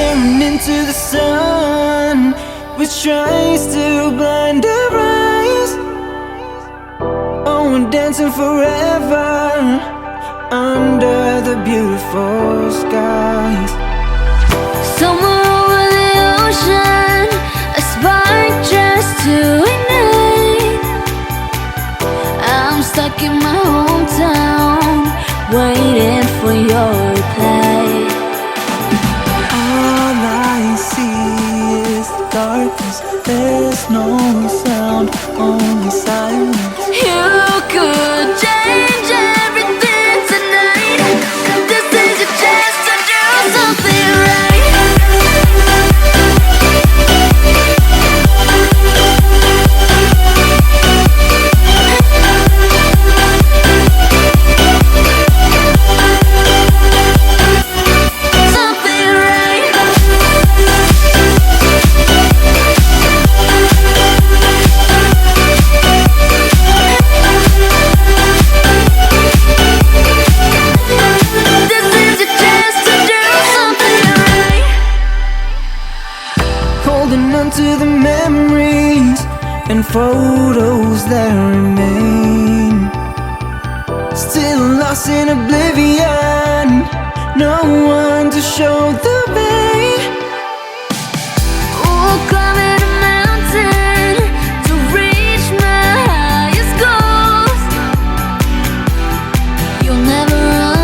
staring into the sun, which tries to blind our eyes. Oh, we're dancing forever under the beautiful skies. Somewhere over the ocean, a spark just to ignite. I'm stuck in my hometown, waiting for your reply. All I see is darkness. There's no sound, only silence. You could change everything tonight. This is your chance to do something right. Holding on to the memories and photos that remain. Still lost in oblivion, no one to show the way. Oh, climbing a mountain to reach my highest goals. You'll never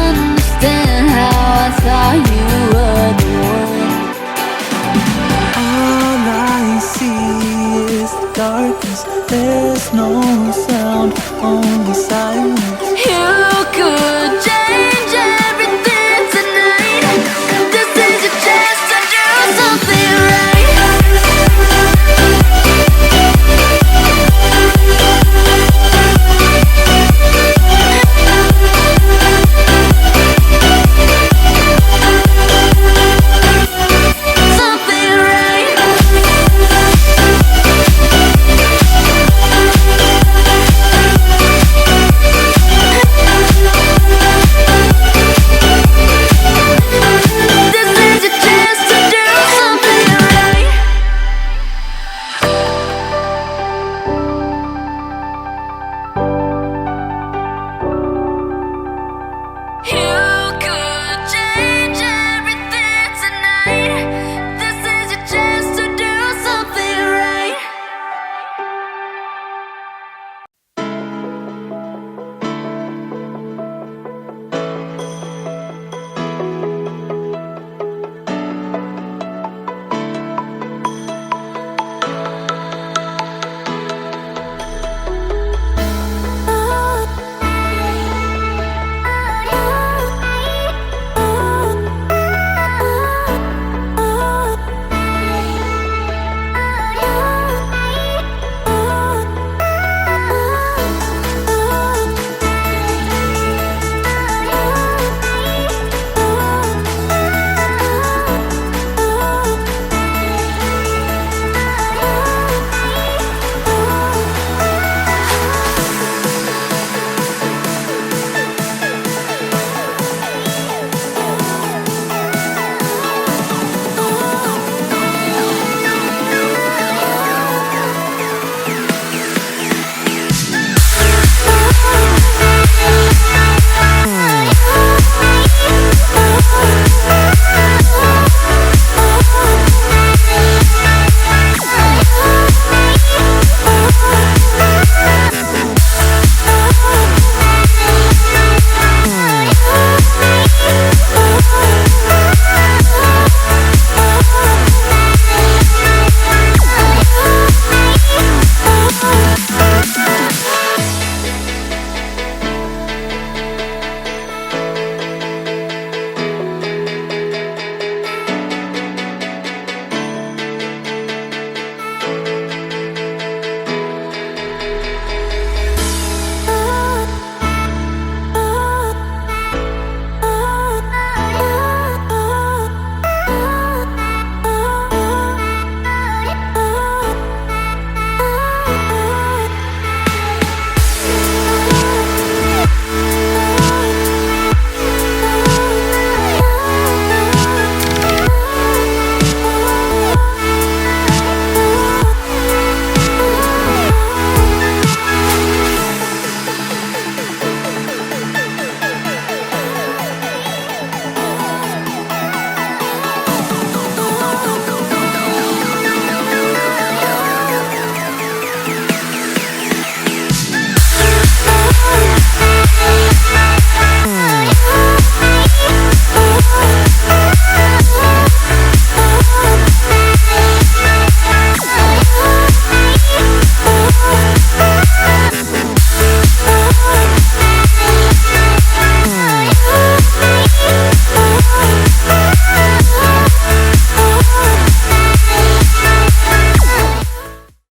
understand how I thought you were the one. All I see is darkness. There's no